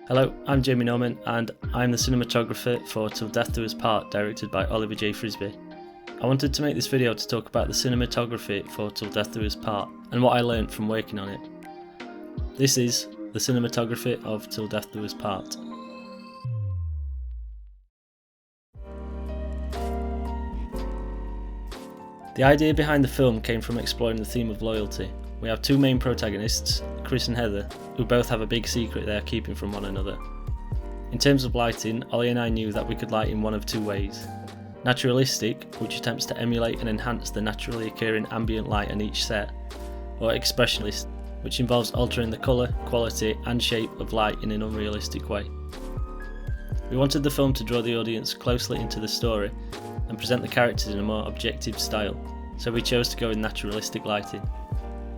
Hello, I'm Jamie Norman and I'm the cinematographer for Till Death Do Us Part, directed by Oliver J Frisby. I wanted to make this video to talk about the cinematography for Till Death Do Us Part and what I learned from working on it. This is the cinematography of Till Death Do Us Part. The idea behind the film came from exploring the theme of loyalty. We have two main protagonists, Chris and Heather, who both have a big secret they are keeping from one another. In terms of lighting, Ollie and I knew that we could light in one of two ways. Naturalistic, which attempts to emulate and enhance the naturally occurring ambient light in each set, or expressionist, which involves altering the colour, quality and shape of light in an unrealistic way. We wanted the film to draw the audience closely into the story and present the characters in a more objective style, so we chose to go with naturalistic lighting.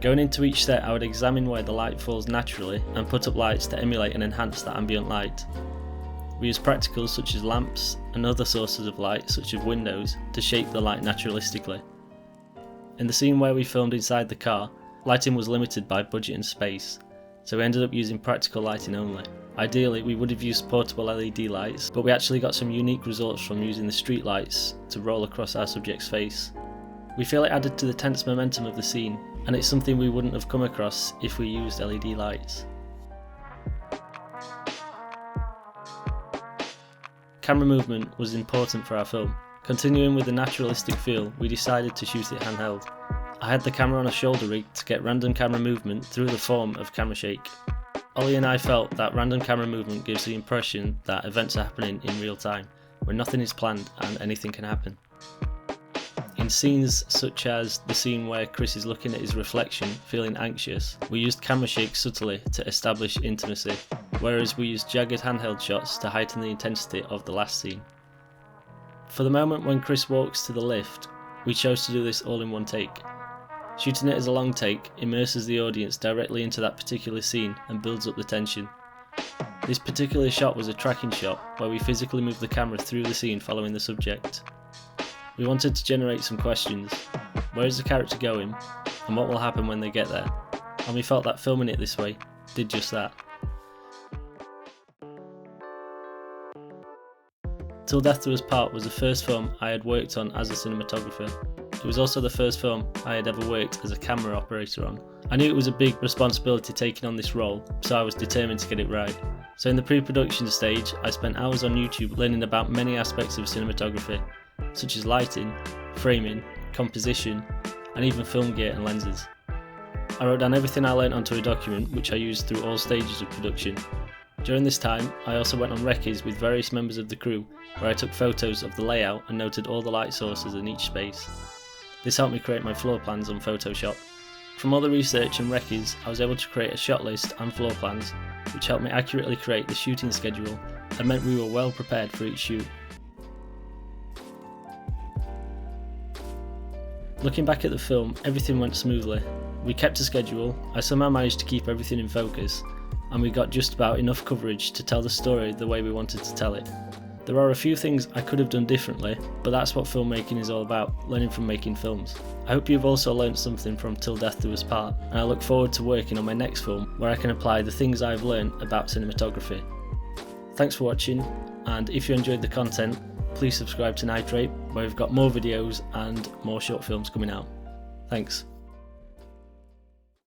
Going into each set, I would examine where the light falls naturally and put up lights to emulate and enhance that ambient light. We used practicles such as lamps and other sources of light such as windows to shape the light naturalistically. In the scene where we filmed inside the car, lighting was limited by budget and space, so we ended up using practical lighting only. Ideally, we would have used portable LED lights, but we actually got some unique results from using the street lights to roll across our subject's face. We feel it added to the tense momentum of the scene, and it's something we wouldn't have come across if we used LED lights. Camera movement was important for our film. Continuing with the naturalistic feel, we decided to shoot it handheld. I had the camera on a shoulder rig to get random camera movement through the form of camera shake. Ollie and I felt that random camera movement gives the impression that events are happening in real time, where nothing is planned and anything can happen. In scenes such as the scene where Chris is looking at his reflection, feeling anxious, we used camera shake subtly to establish intimacy, whereas we used jagged handheld shots to heighten the intensity of the last scene. For the moment when Chris walks to the lift, we chose to do this all in one take. Shooting it as a long take immerses the audience directly into that particular scene and builds up the tension. This particular shot was a tracking shot where we physically moved the camera through the scene following the subject. We wanted to generate some questions. Where is the character going, and what will happen when they get there? And we felt that filming it this way did just that. Till Death Do Us Part was the first film I had worked on as a cinematographer. It was also the first film I had ever worked as a camera operator on. I knew it was a big responsibility taking on this role, so I was determined to get it right. So in the pre-production stage, I spent hours on YouTube learning about many aspects of cinematography, such as lighting, framing, composition, and even film gear and lenses. I wrote down everything I learned onto a document which I used through all stages of production. During this time, I also went on recce's with various members of the crew where I took photos of the layout and noted all the light sources in each space. This helped me create my floor plans on Photoshop. From all the research and recce's, I was able to create a shot list and floor plans, which helped me accurately create the shooting schedule and meant we were well prepared for each shoot. Looking back at the film, everything went smoothly. We kept a schedule, I somehow managed to keep everything in focus, and we got just about enough coverage to tell the story the way we wanted to tell it. There are a few things I could have done differently, but that's what filmmaking is all about, learning from making films. I hope you've also learned something from Till Death Do Us Part, and I look forward to working on my next film where I can apply the things I've learned about cinematography. Thanks for watching, and if you enjoyed the content, please subscribe to Nitrate, where we've got more videos and more short films coming out. Thanks.